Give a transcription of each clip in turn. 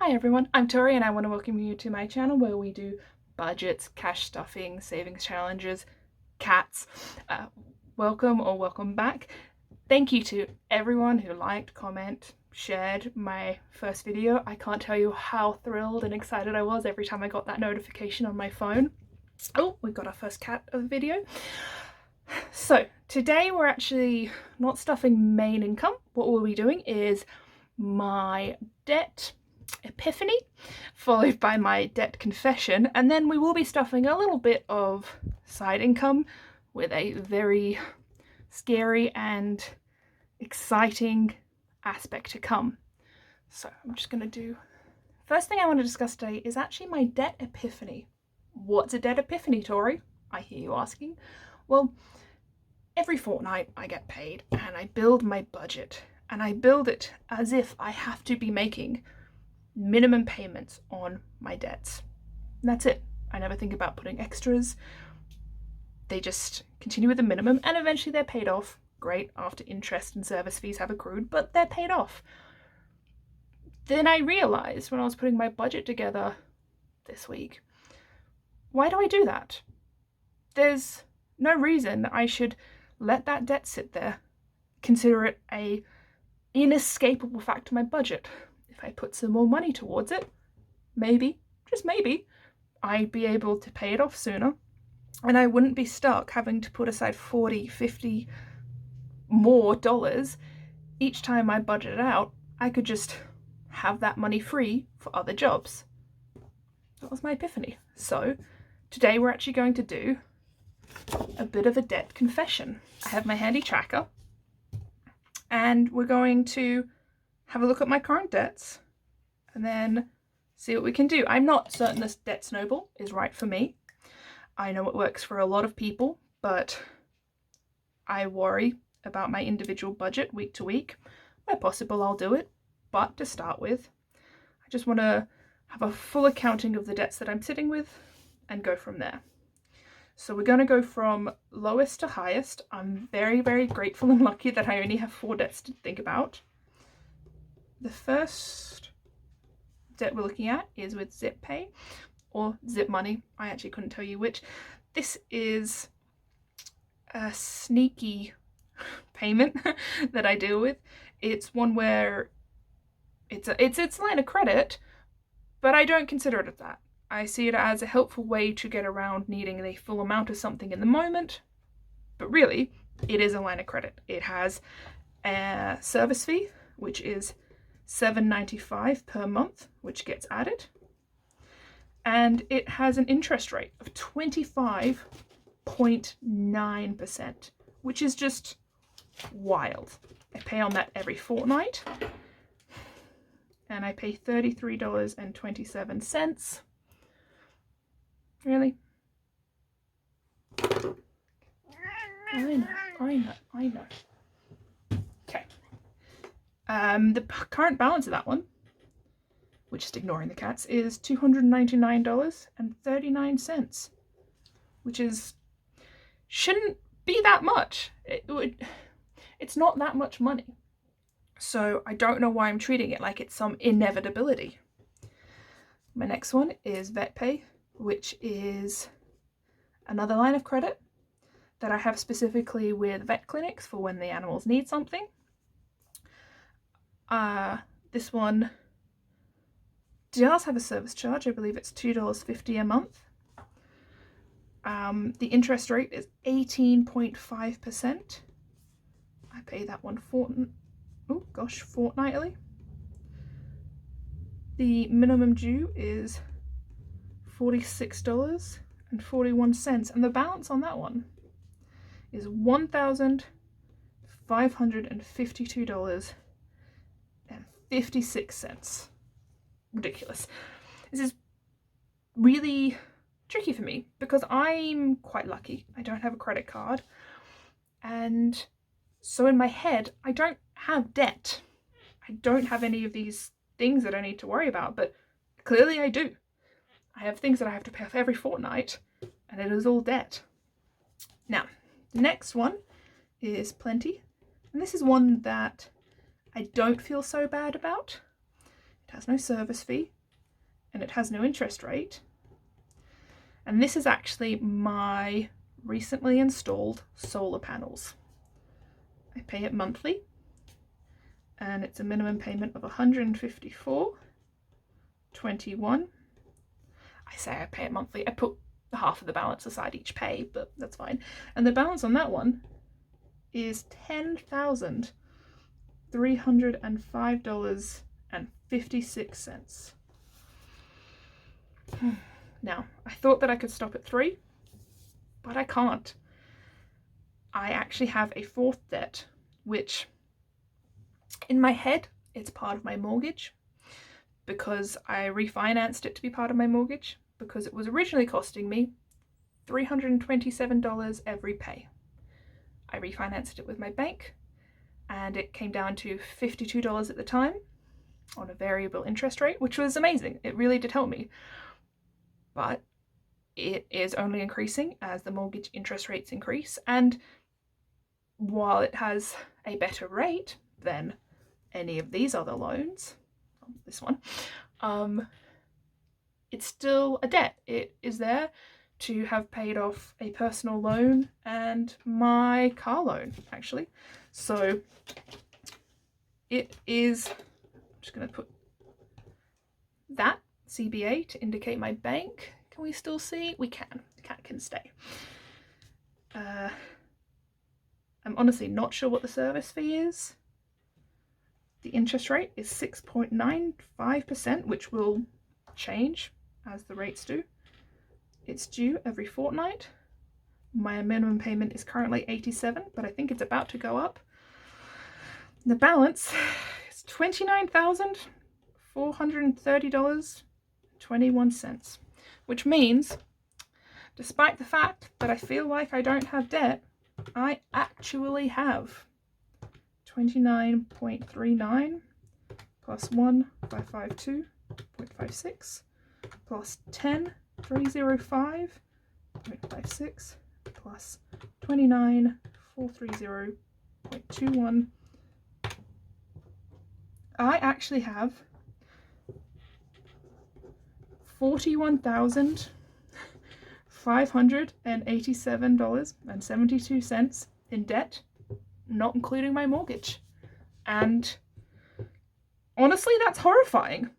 Hi everyone, I'm Tori and I want to welcome you to my channel where we do budgets, cash stuffing, savings challenges, cats. Welcome or welcome back. Thank you to everyone who liked, comment, shared my first video. I can't tell you how thrilled and excited I was every time I got that notification on my phone. Oh, we got our first cat of the video. So today we're actually not stuffing main income. What we'll be doing is my debt epiphany followed by my debt confession, and then we will be stuffing a little bit of side income with a very scary and exciting aspect to come. So I'm just going to do, first thing I want to discuss today is actually my debt epiphany. What's a debt epiphany, Tori? I hear you asking. Well, every fortnight I get paid and I build my budget, and I build it as if I have to be making minimum payments on my debts. And that's it. I never think about putting extras. They just continue with the minimum and eventually they're paid off. Great, after interest and service fees have accrued, but they're paid off. Then I realized when I was putting my budget together this week, why do I do that? There's no reason I should let that debt sit there, consider it an inescapable fact of my budget. If I put some more money towards it, maybe, just maybe, I'd be able to pay it off sooner and I wouldn't be stuck having to put aside $40, $50 more dollars each time I budget it out. I could just have that money free for other jobs. That was my epiphany. So today we're actually going to do a bit of a debt confession. I have my handy tracker and we're going to have a look at my current debts and then see what we can do. I'm not certain this debt snowball is right for me. I know it works for a lot of people, but I worry about my individual budget week to week. Where possible, I'll do it. But to start with, I just want to have a full accounting of the debts that I'm sitting with and go from there. So we're going to go from lowest to highest. I'm very, very grateful and lucky that I only have 4 debts to think about. The first debt we're looking at is with Zip Pay or Zip Money. I actually couldn't tell you which. This is a sneaky payment that I deal with. It's one where it's line of credit, but I don't consider it as that. I see it as a helpful way to get around needing the full amount of something in the moment, but really it is a line of credit. It has a service fee, which is $7.95 per month, which gets added, and it has an interest rate of 25.9%, which is just wild. I pay on that every fortnight and I pay $33.27. Really? I know. Okay. The current balance of that one, which is ignoring the cats, is $299.39, which shouldn't be that much. It's not that much money. So I don't know why I'm treating it like it's some inevitability. My next one is Vet Pay, which is another line of credit that I have specifically with vet clinics for when the animals need something. This one does have a service charge. I believe it's $2.50 a month. The interest rate is 18.5%. I pay that one fortnightly. The minimum due is $46.41, and the balance on that one is $1,552.56. Ridiculous. This is really tricky for me because I'm quite lucky. I don't have a credit card, and so in my head I don't have debt. I don't have any of these things that I need to worry about, but clearly I do. I have things that I have to pay off every fortnight, and it is all debt. Now, the next one is Plenty, and this is one that I don't feel so bad about. It has no service fee, and it has no interest rate. And this is actually my recently installed solar panels. I pay it monthly, and it's a minimum payment of $154.21. I say I pay it monthly. I put half of the balance aside each pay, but that's fine. And the balance on that one is $10,305.56. Now, I thought that I could stop at 3, but I can't. I actually have a fourth debt, which in my head, it's part of my mortgage because I refinanced it to be part of my mortgage because it was originally costing me $327 every pay. I refinanced it with my bank and it came down to $52 at the time on a variable interest rate, which was amazing. It really did help me. But it is only increasing as the mortgage interest rates increase. And while it has a better rate than any of these other loans, this one, it's still a debt. It is there to have paid off a personal loan and my car loan, actually. So it is, I'm just going to put that CBA to indicate my bank. Can we still see? We can. The cat can stay. I'm honestly not sure what the service fee is. The interest rate is 6.95%, which will change as the rates do. It's due every fortnight. My minimum payment is currently $87, but I think it's about to go up. The balance is $29,430.21, which means, despite the fact that I feel like I don't have debt, I actually have 29.39 plus 1,552.56 plus 10,305.56 plus 29,430.21. I actually have $41,587.72 in debt, not including my mortgage. And honestly, that's horrifying.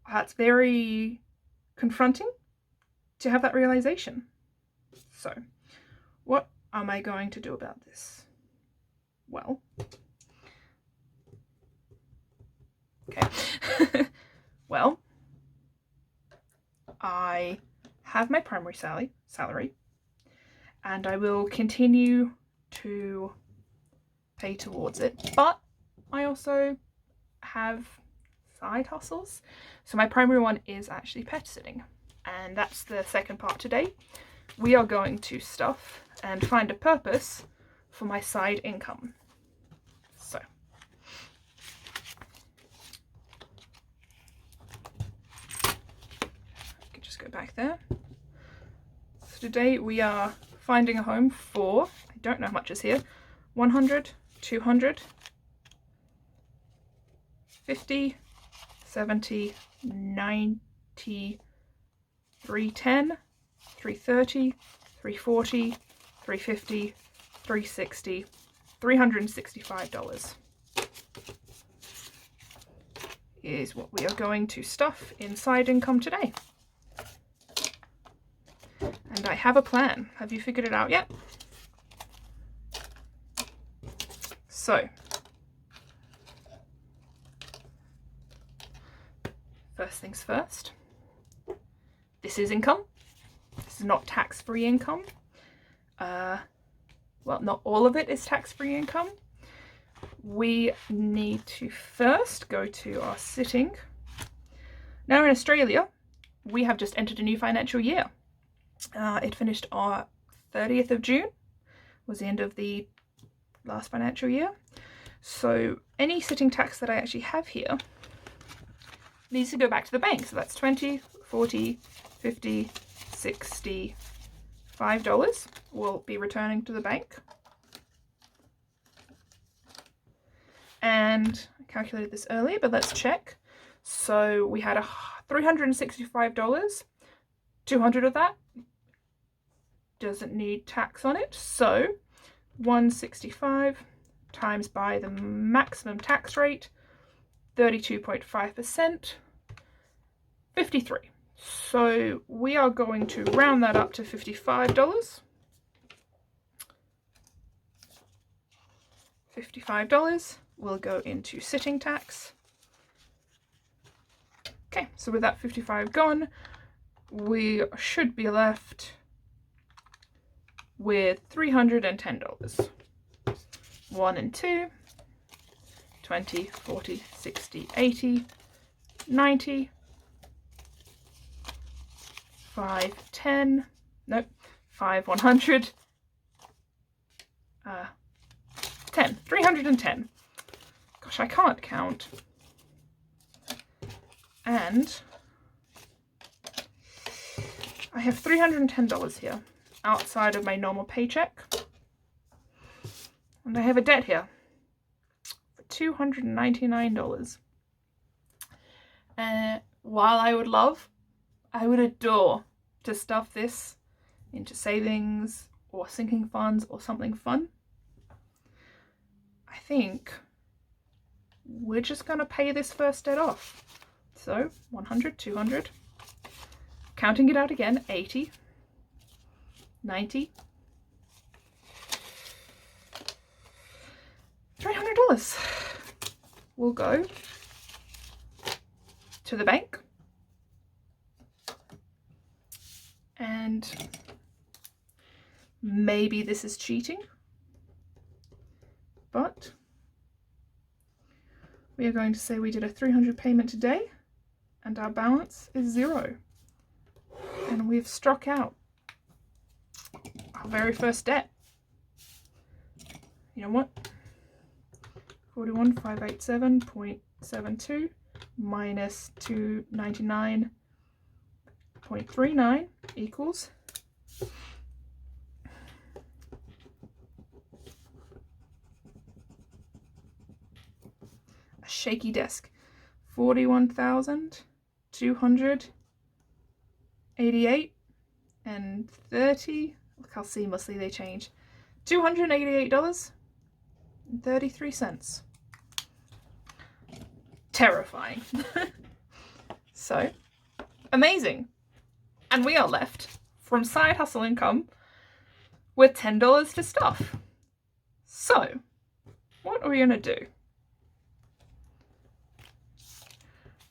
That's very confronting to have that realization. So, what am I going to do about this? Well, okay. Well, I have my primary salary, and I will continue to pay towards it, but I also have side hustles. So my primary one is actually pet sitting, and that's the second part today. We are going to stuff and find a purpose for my side income. So I can just go back there. So today we are finding a home for, I don't know how much is here, 100, 200, 50, 70, 90, 310, 330, 340, 350, 360, $365 is what we are going to stuff in side income today. And I have a plan. Have you figured it out yet? So, first things first, this is income. This is not tax-free income. Well, not all of it is tax-free income. We need to first go to our sitting. Now in Australia, we have just entered a new financial year. It finished on 30th of June, was the end of the last financial year. So any sitting tax that I actually have here needs to go back to the bank. So that's 20, 40, 50, 60, $5 will be returning to the bank. And I calculated this earlier, but let's check. So we had $365. 200 of that doesn't need tax on it. So 165 times by the maximum tax rate, 32.5%, 53. So we are going to round that up to $55. $55 will go into sitting tax. Okay, so with that 55 gone, we should be left with $310. 1 and 2, 20, 40, 60, 80, 90, 5, 10, nope, 5, 100, 10, 310. Gosh, I can't count. And I have $310 here outside of my normal paycheck. And I have a debt here for $299. While I would adore to stuff this into savings or sinking funds or something fun, I think we're just going to pay this first debt off. So 100, 200, counting it out again, 80, 90, $300 will go to the bank. And maybe this is cheating, but we are going to say we did a 300 payment today and our balance is 0. And we've struck out our very first debt. You know what? 41,587.72 minus 299.39 equals a shaky desk. 41,288 and 30. Look how seamlessly they change. $288.33. Terrifying. So amazing. And we are left from side hustle income with $10 to stuff. So what are we going to do?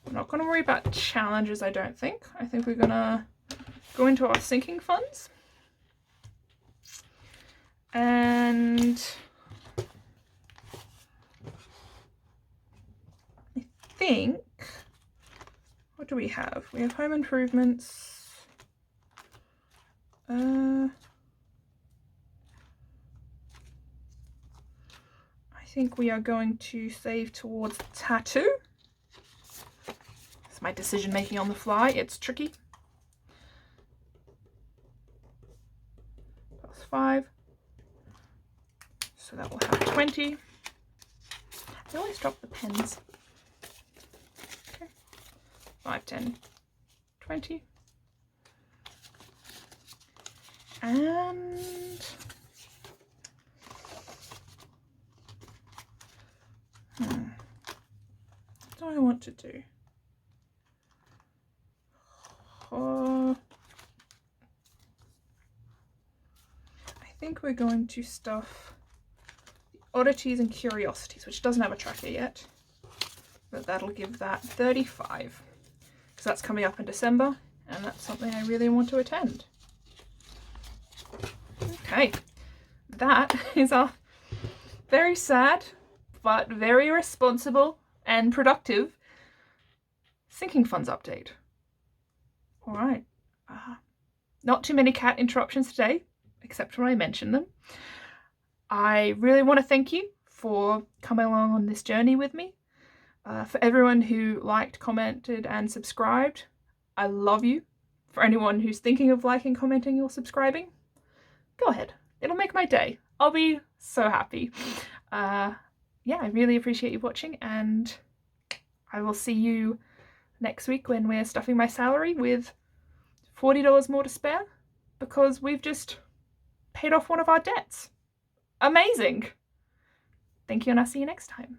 We're not going to worry about challenges, I don't think. I think we're going to go into our sinking funds. And I think, what do we have? We have home improvements. I think we are going to save towards tattoo. It's my decision making on the fly. It's tricky. Plus 5. So that will have 20. I always drop the pens. Okay. 5, 10, 20. And what do I want to do? I think we're going to stuff the oddities and curiosities, which doesn't have a tracker yet, but that'll give that 35, because that's coming up in December, and that's something I really want to attend. Okay, that is our very sad, but very responsible and productive sinking funds update. All right, not too many cat interruptions today, except when I mention them. I really want to thank you for coming along on this journey with me. For everyone who liked, commented, and subscribed, I love you. For anyone who's thinking of liking, commenting, or subscribing, go ahead. It'll make my day. I'll be so happy. yeah, I really appreciate you watching, and I will see you next week when we're stuffing my salary with $40 more to spare because we've just paid off one of our debts. Amazing! Thank you, and I'll see you next time.